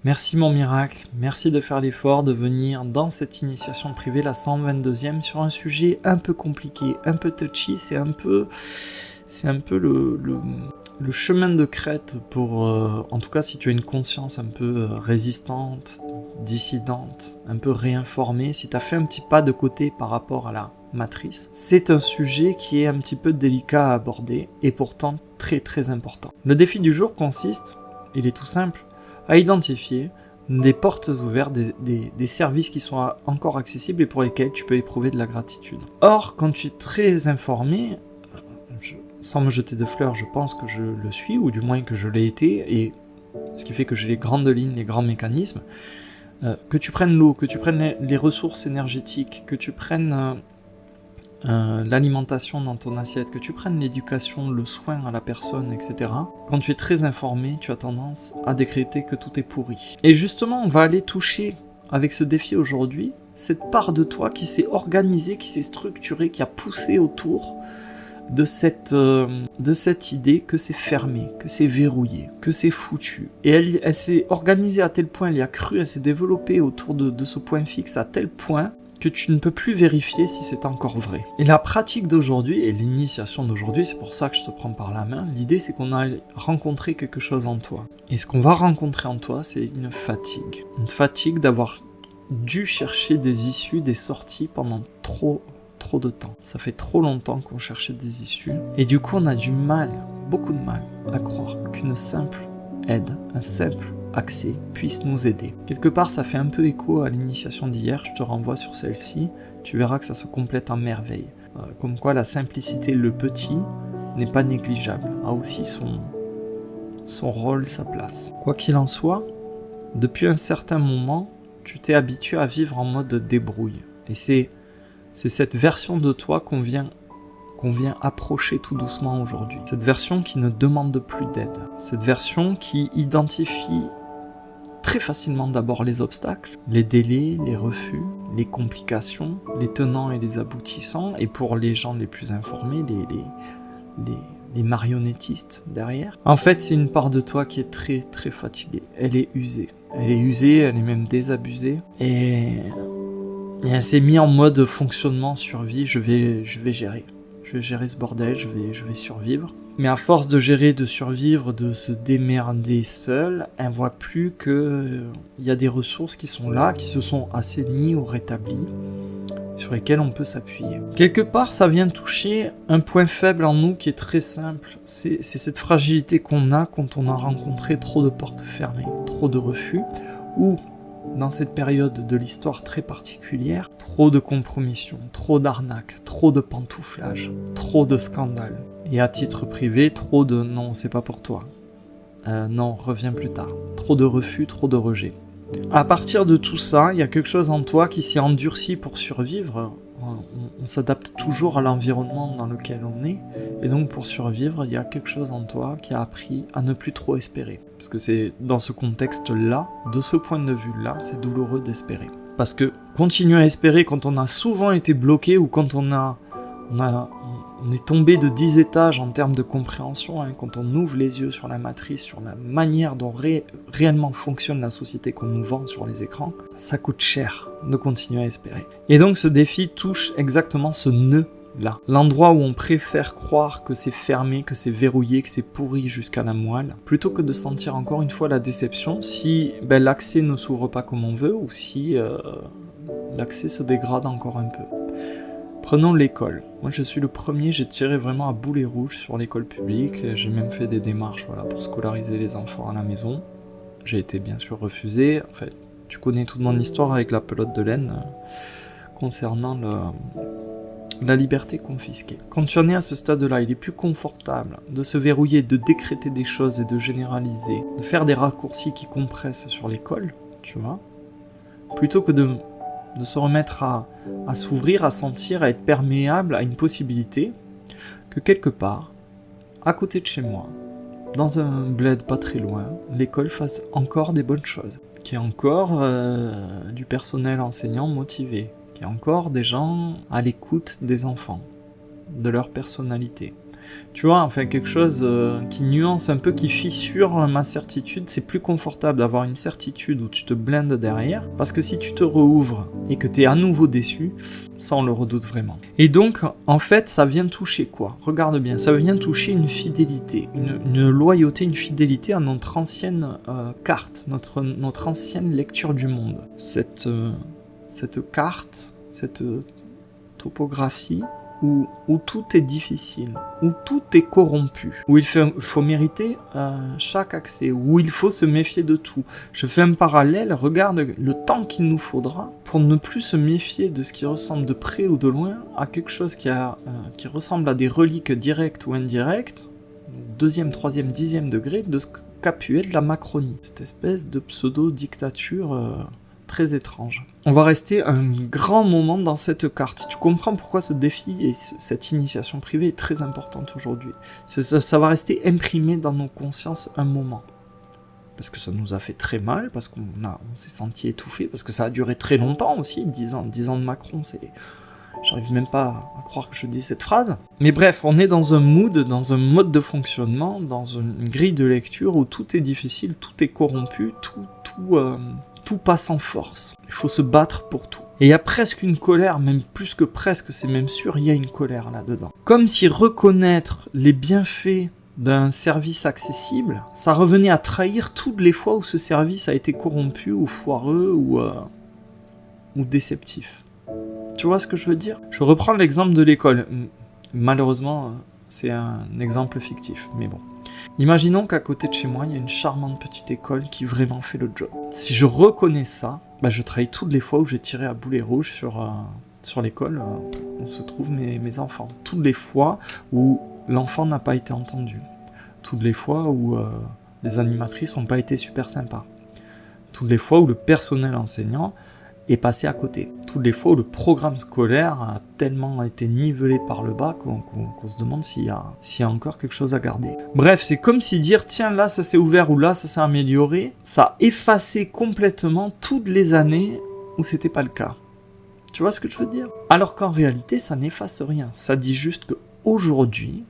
Merci mon miracle, merci de faire l'effort de venir dans cette initiation privée, la 122e, sur un sujet un peu compliqué, un peu touchy, c'est un peu le chemin de crête pour, en tout cas si tu as une conscience un peu résistante, dissidente, un peu réinformée, si tu as fait un petit pas de côté par rapport à la matrice, c'est un sujet qui est un petit peu délicat à aborder et pourtant très très important. Le défi du jour consiste, il est tout simple, à identifier des portes ouvertes, des services qui sont encore accessibles et pour lesquels tu peux éprouver de la gratitude. Or, quand tu es très informé, sans me jeter de fleurs, je pense que je le suis, ou du moins que je l'ai été, et ce qui fait que j'ai les grandes lignes, les grands mécanismes, que tu prennes l'eau, que tu prennes les ressources énergétiques, que tu prennes l'alimentation dans ton assiette, que tu prennes l'éducation, le soin à la personne, etc. Quand tu es très informé, tu as tendance à décréter que tout est pourri. Et justement, on va aller toucher, avec ce défi aujourd'hui, cette part de toi qui s'est organisée, qui s'est structurée, qui a poussé autour de cette idée que c'est fermé, que c'est verrouillé, que c'est foutu. Et elle s'est organisée à tel point, elle y a cru, elle s'est développée autour de ce point fixe à tel point que tu ne peux plus vérifier si c'est encore vrai. Et la pratique d'aujourd'hui, et l'initiation d'aujourd'hui, c'est pour ça que je te prends par la main, l'idée c'est qu'on a rencontré quelque chose en toi. Et ce qu'on va rencontrer en toi, c'est une fatigue. Une fatigue d'avoir dû chercher des issues, des sorties pendant trop de temps. Ça fait trop longtemps qu'on cherchait des issues. Et du coup, on a du mal, beaucoup de mal, à croire qu'une simple aide, un simple accès puisse nous aider. Quelque part, ça fait un peu écho à l'initiation d'hier, je te renvoie sur celle-ci, tu verras que ça se complète en merveille. Comme quoi, la simplicité, le petit, n'est pas négligeable, a aussi son rôle, sa place. Quoi qu'il en soit, depuis un certain moment, tu t'es habitué à vivre en mode débrouille. Et c'est cette version de toi qu'on vient approcher tout doucement aujourd'hui. Cette version qui ne demande plus d'aide. Cette version qui identifie très facilement d'abord les obstacles, les délais, les refus, les complications, les tenants et les aboutissants, et pour les gens les plus informés, les marionnettistes derrière. En fait, c'est une part de toi qui est très très fatiguée. Elle est usée. Elle est même désabusée. Et elle s'est mise en mode fonctionnement survie, je vais gérer. Je vais gérer ce bordel, je vais survivre. Mais à force de gérer, de survivre, de se démerder seule, elle voit plus que il y a des ressources qui sont là, qui se sont assainies ou rétablies, sur lesquelles on peut s'appuyer. Quelque part, ça vient toucher un point faible en nous qui est très simple. C'est cette fragilité qu'on a quand on a rencontré trop de portes fermées, trop de refus, ou dans cette période de l'histoire très particulière, trop de compromissions, trop d'arnaques, trop de pantouflage, trop de scandales. Et à titre privé, trop de « non, c'est pas pour toi »,« non, reviens plus tard », trop de refus, trop de rejets. À partir de tout ça, il y a quelque chose en toi qui s'est endurci pour survivre. On s'adapte toujours à l'environnement dans lequel on est, et donc pour survivre, il y a quelque chose en toi qui a appris à ne plus trop espérer. Parce que c'est dans ce contexte-là, de ce point de vue-là, c'est douloureux d'espérer. Parce que continuer à espérer quand on a souvent été bloqué, ou quand on est tombé de 10 étages en termes de compréhension, quand on ouvre les yeux sur la matrice, sur la manière dont réellement fonctionne la société qu'on nous vend sur les écrans, ça coûte cher de continuer à espérer. Et donc ce défi touche exactement ce nœud-là. L'endroit où on préfère croire que c'est fermé, que c'est verrouillé, que c'est pourri jusqu'à la moelle, plutôt que de sentir encore une fois la déception si l'accès ne s'ouvre pas comme on veut, ou si l'accès se dégrade encore un peu. Prenons l'école. Moi je suis le premier, j'ai tiré vraiment à boulet rouge sur l'école publique, j'ai même fait des démarches pour scolariser les enfants à la maison. J'ai été bien sûr refusé, en fait, tu connais toute mon histoire avec la pelote de laine concernant la liberté confisquée. Quand tu en es à ce stade-là, il est plus confortable de se verrouiller, de décréter des choses et de généraliser, de faire des raccourcis qui compressent sur l'école, tu vois, plutôt que de se remettre à s'ouvrir, à sentir, à être perméable à une possibilité que quelque part, à côté de chez moi, dans un bled pas très loin, l'école fasse encore des bonnes choses, qu'il y ait encore du personnel enseignant motivé, qu'il y ait encore des gens à l'écoute des enfants, de leur personnalité, Tu vois, enfin quelque chose qui nuance un peu, qui fissure ma certitude. C'est plus confortable d'avoir une certitude où tu te blindes derrière, parce que si tu te rouvres et que tu es à nouveau déçu, ça on le redoute vraiment. Et donc, en fait, ça vient toucher quoi? Regarde bien, ça vient toucher une fidélité, une loyauté, une fidélité à notre ancienne carte, notre ancienne lecture du monde. Cette carte, cette topographie, où tout est difficile, où tout est corrompu, où il faut mériter chaque accès, où il faut se méfier de tout. Je fais un parallèle, regarde le temps qu'il nous faudra pour ne plus se méfier de ce qui ressemble de près ou de loin à quelque chose qui ressemble à des reliques directes ou indirectes, deuxième, troisième, dixième degré de ce qu'a pu être la Macronie, cette espèce de pseudo-dictature très étrange. On va rester un grand moment dans cette carte. Tu comprends pourquoi ce défi et cette initiation privée est très importante aujourd'hui. Ça va rester imprimé dans nos consciences un moment. Parce que ça nous a fait très mal, parce qu'on s'est senti étouffé, parce que ça a duré très longtemps aussi, 10 ans de Macron, j'arrive même pas à croire que je dis cette phrase. Mais bref, on est dans un mood, dans un mode de fonctionnement, dans une grille de lecture où tout est difficile, tout est corrompu, tout passe en force. Il faut se battre pour tout. Et il y a presque une colère, même plus que presque, c'est même sûr, il y a une colère là-dedans. Comme si reconnaître les bienfaits d'un service accessible, ça revenait à trahir toutes les fois où ce service a été corrompu, ou foireux, ou déceptif. Tu vois ce que je veux dire? Je reprends l'exemple de l'école. Malheureusement, c'est un exemple fictif, mais bon. Imaginons qu'à côté de chez moi, il y a une charmante petite école qui vraiment fait le job. Si je reconnais ça, je trahis toutes les fois où j'ai tiré à boulet rouge sur l'école où se trouvent mes enfants. Toutes les fois où l'enfant n'a pas été entendu. Toutes les fois où les animatrices n'ont pas été super sympas. Toutes les fois où le personnel enseignant est passé à côté. Toutes les fois où le programme scolaire a tellement été nivelé par le bas qu'on se demande s'il y a encore quelque chose à garder. Bref, c'est comme si dire, tiens, là ça s'est ouvert ou là ça s'est amélioré, ça a effacé complètement toutes les années où c'était pas le cas. Tu vois ce que je veux dire? Alors qu'en réalité, ça n'efface rien. Ça dit juste que aujourd'hui,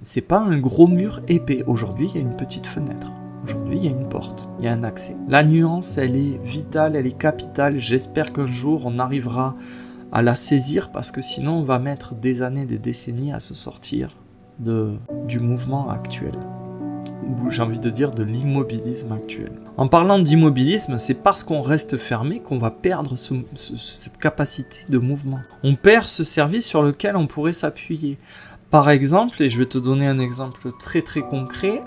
c'est pas un gros mur épais. Aujourd'hui, il y a une petite fenêtre. Aujourd'hui, il y a une porte, il y a un accès. La nuance, elle est vitale, elle est capitale. J'espère qu'un jour, on arrivera à la saisir parce que sinon, on va mettre des années, des décennies à se sortir du mouvement actuel. Ou j'ai envie de dire de l'immobilisme actuel. En parlant d'immobilisme, c'est parce qu'on reste fermé qu'on va perdre cette capacité de mouvement. On perd ce service sur lequel on pourrait s'appuyer. Par exemple, et je vais te donner un exemple très très concret,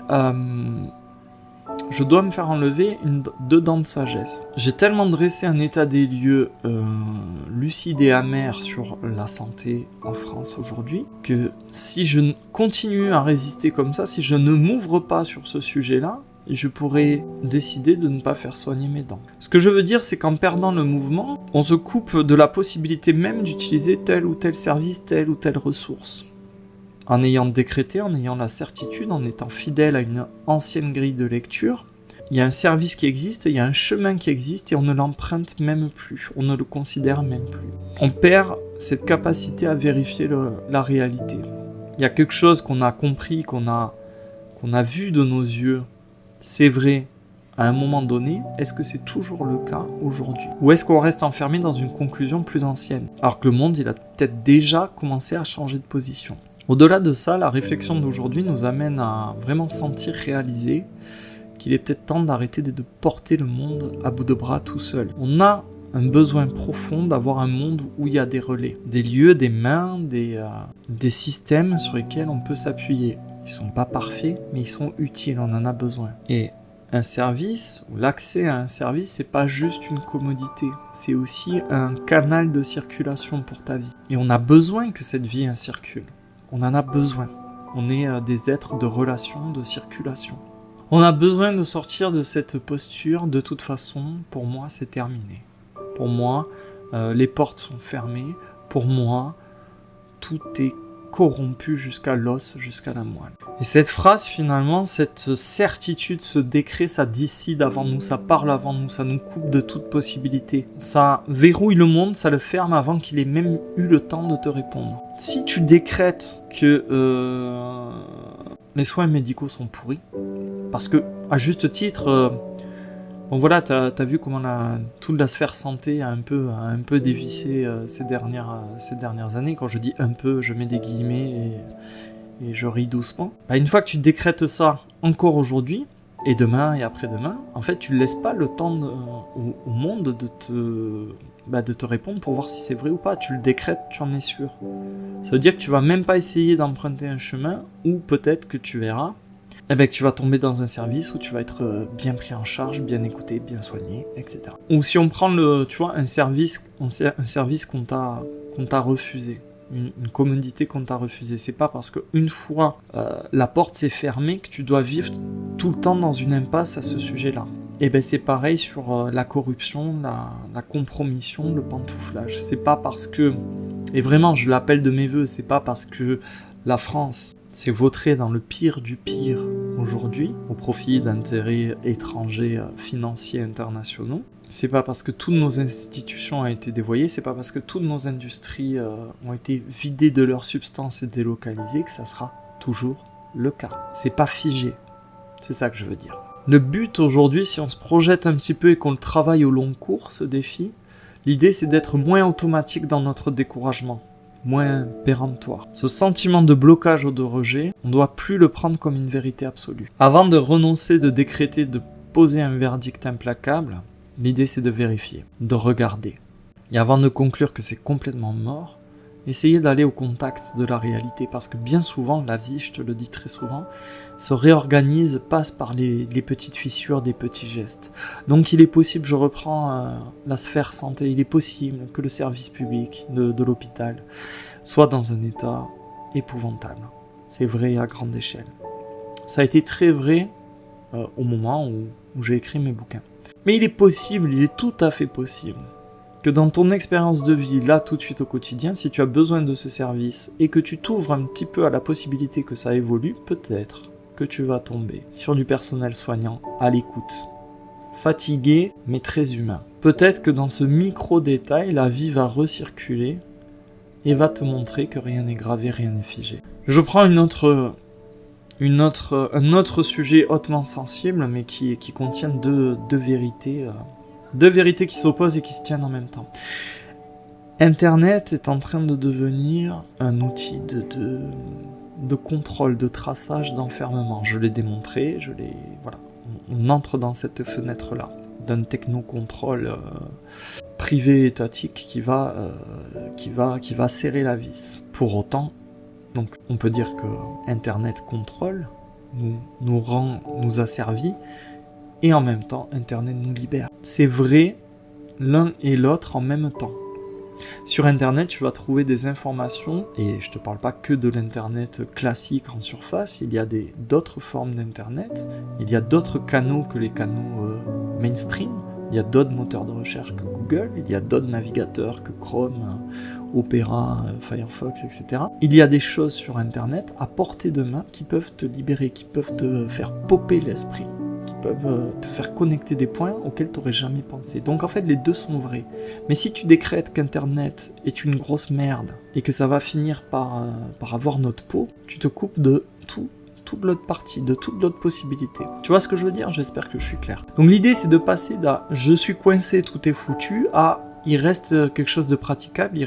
je dois me faire enlever 2 dents de sagesse. J'ai tellement dressé un état des lieux lucide et amer sur la santé en France aujourd'hui, que si je continue à résister comme ça, si je ne m'ouvre pas sur ce sujet-là, je pourrais décider de ne pas faire soigner mes dents. Ce que je veux dire, c'est qu'en perdant le mouvement, on se coupe de la possibilité même d'utiliser tel ou tel service, telle ou telle ressource. En ayant décrété, en ayant la certitude, en étant fidèle à une ancienne grille de lecture, il y a un service qui existe, il y a un chemin qui existe et on ne l'emprunte même plus, on ne le considère même plus. On perd cette capacité à vérifier la réalité. Il y a quelque chose qu'on a compris, qu'on a vu de nos yeux, c'est vrai, à un moment donné, est-ce que c'est toujours le cas aujourd'hui? Ou est-ce qu'on reste enfermé dans une conclusion plus ancienne? Alors que le monde, il a peut-être déjà commencé à changer de position. Au-delà de ça, la réflexion d'aujourd'hui nous amène à vraiment sentir, réaliser qu'il est peut-être temps d'arrêter de porter le monde à bout de bras tout seul. On a un besoin profond d'avoir un monde où il y a des relais, des lieux, des mains, des systèmes sur lesquels on peut s'appuyer. Ils sont pas parfaits, mais ils sont utiles, on en a besoin. Et un service, ou l'accès à un service, c'est pas juste une commodité, c'est aussi un canal de circulation pour ta vie. Et on a besoin que cette vie circule. On en a besoin. On est des êtres de relation, de circulation. On a besoin de sortir de cette posture. De toute façon, pour moi, c'est terminé. Pour moi, les portes sont fermées. Pour moi, tout est corrompu jusqu'à l'os, jusqu'à la moelle. Et cette phrase, finalement, cette certitude, ce décret, ça décide avant nous, ça parle avant nous, ça nous coupe de toute possibilité. Ça verrouille le monde, ça le ferme avant qu'il ait même eu le temps de te répondre. Si tu décrètes que les soins médicaux sont pourris, parce que, à juste titre, bon voilà, t'as vu comment toute la sphère santé a un peu dévissé ces dernières années. Quand je dis un peu, je mets des guillemets et je ris doucement. Bah, une fois que tu décrètes ça encore aujourd'hui, et demain et après-demain, en fait, tu ne laisses pas le temps au monde de te répondre pour voir si c'est vrai ou pas. Tu le décrètes, tu en es sûr. Ça veut dire que tu vas même pas essayer d'emprunter un chemin où peut-être que tu verras que tu vas tomber dans un service où tu vas être bien pris en charge, bien écouté, bien soigné, etc. Ou si on prend un service qu'on t'a refusé, une commodité qu'on t'a refusée, c'est pas parce qu'une fois la porte s'est fermée que tu dois vivre tout le temps dans une impasse à ce sujet-là. Et c'est pareil sur la corruption, la compromission, le pantouflage. C'est pas parce que, et vraiment je l'appelle de mes voeux, c'est pas parce que la France s'est vautrée dans le pire du pire aujourd'hui, au profit d'intérêts étrangers, financiers, internationaux. C'est pas parce que toutes nos institutions ont été dévoyées, c'est pas parce que toutes nos industries ont été vidées de leur substance et délocalisées que ça sera toujours le cas. C'est pas figé. C'est ça que je veux dire. Le but aujourd'hui, si on se projette un petit peu et qu'on le travaille au long cours, ce défi, l'idée c'est d'être moins automatique dans notre découragement, moins péremptoire. Ce sentiment de blocage ou de rejet, on ne doit plus le prendre comme une vérité absolue. Avant de renoncer, de décréter, de poser un verdict implacable, l'idée c'est de vérifier, de regarder. Et avant de conclure que c'est complètement mort, essayez d'aller au contact de la réalité, parce que bien souvent, la vie, je te le dis très souvent, se réorganise, passe par les petites fissures des petits gestes. Donc il est possible, je reprends la sphère santé, il est possible que le service public de l'hôpital soit dans un état épouvantable. C'est vrai à grande échelle. Ça a été très vrai au moment où j'ai écrit mes bouquins. Mais il est possible, il est tout à fait possible, que dans ton expérience de vie, là tout de suite au quotidien, si tu as besoin de ce service et que tu t'ouvres un petit peu à la possibilité que ça évolue, peut-être que tu vas tomber sur du personnel soignant à l'écoute. Fatigué, mais très humain. Peut-être que dans ce micro-détail, la vie va recirculer et va te montrer que rien n'est gravé, rien n'est figé. Je prends un autre sujet hautement sensible, mais qui contient deux vérités. Deux vérités qui s'opposent et qui se tiennent en même temps. Internet est en train de devenir un outil de contrôle, de traçage, d'enfermement. Je l'ai démontré, voilà. On entre dans cette fenêtre-là, d'un technocontrôle privé étatique qui va serrer la vis. Pour autant, donc, on peut dire que Internet contrôle, nous a servi, et en même temps, Internet nous libère. C'est vrai, l'un et l'autre en même temps. Sur Internet, tu vas trouver des informations, et je te parle pas que de l'Internet classique en surface, il y a d'autres formes d'Internet, il y a d'autres canaux que les canaux mainstream, il y a d'autres moteurs de recherche que Google, il y a d'autres navigateurs que Chrome, Opera, Firefox, etc. Il y a des choses sur Internet à portée de main qui peuvent te libérer, qui peuvent te faire popper l'esprit, qui peuvent te faire connecter des points auxquels tu n'aurais jamais pensé. Donc en fait, les deux sont vrais. Mais si tu décrètes qu'Internet est une grosse merde et que ça va finir par avoir notre peau, tu te coupes de toute l'autre partie, de toute l'autre possibilité. Tu vois ce que je veux dire? J'espère que je suis clair. Donc l'idée, c'est de passer d'un « je suis coincé, tout est foutu » à « il reste quelque chose de praticable, il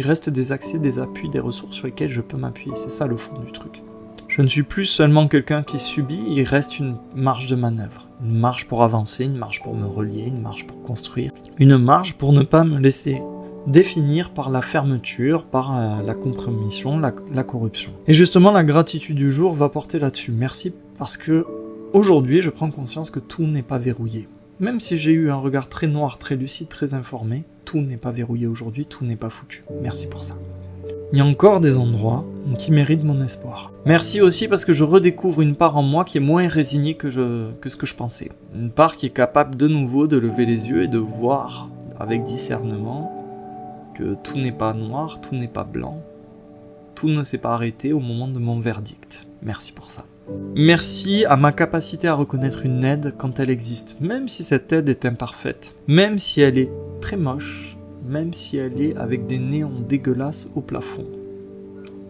reste des accès, des appuis, des ressources sur lesquelles je peux m'appuyer ». C'est ça le fond du truc. Je ne suis plus seulement quelqu'un qui subit, il reste une marge de manœuvre. Une marge pour avancer, une marge pour me relier, une marge pour construire. Une marge pour ne pas me laisser définir par la fermeture, par la compromission, la corruption. Et justement, la gratitude du jour va porter là-dessus. Merci, parce que aujourd'hui, je prends conscience que tout n'est pas verrouillé. Même si j'ai eu un regard très noir, très lucide, très informé, tout n'est pas verrouillé aujourd'hui, tout n'est pas foutu. Merci pour ça. Il y a encore des endroits qui méritent mon espoir. Merci aussi parce que je redécouvre une part en moi qui est moins résignée que ce que je pensais. Une part qui est capable de nouveau de lever les yeux et de voir avec discernement que tout n'est pas noir, tout n'est pas blanc, tout ne s'est pas arrêté au moment de mon verdict. Merci pour ça. Merci à ma capacité à reconnaître une aide quand elle existe, même si cette aide est imparfaite, même si elle est très moche, même si elle est avec des néons dégueulasses au plafond,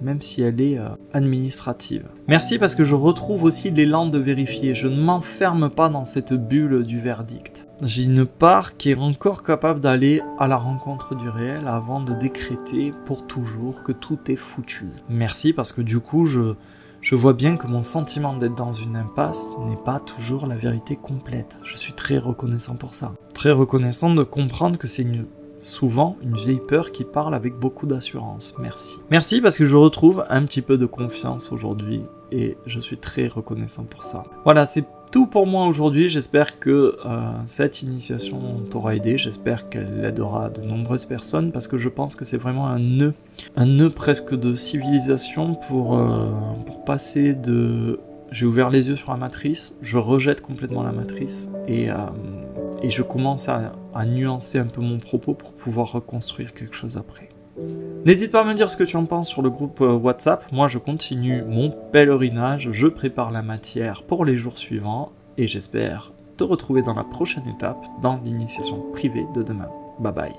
même si elle est administrative. Merci parce que je retrouve aussi l'élan de vérifier, je ne m'enferme pas dans cette bulle du verdict. J'ai une part qui est encore capable d'aller à la rencontre du réel avant de décréter pour toujours que tout est foutu. Merci parce que du coup je vois bien que mon sentiment d'être dans une impasse n'est pas toujours la vérité complète. Je suis très reconnaissant pour ça. Très reconnaissant de comprendre que c'est souvent une vieille peur qui parle avec beaucoup d'assurance. Merci. Merci parce que je retrouve un petit peu de confiance aujourd'hui et je suis très reconnaissant pour ça. Voilà, c'est tout pour moi aujourd'hui. J'espère que cette initiation t'aura aidé. J'espère qu'elle aidera de nombreuses personnes parce que je pense que c'est vraiment un nœud presque de civilisation pour passer de j'ai ouvert les yeux sur la matrice, je rejette complètement la matrice et je commence à nuancer un peu mon propos pour pouvoir reconstruire quelque chose après. N'hésite pas à me dire ce que tu en penses sur le groupe WhatsApp. Moi, je continue mon pèlerinage, je prépare la matière pour les jours suivants et j'espère te retrouver dans la prochaine étape dans l'initiation privée de demain. Bye bye.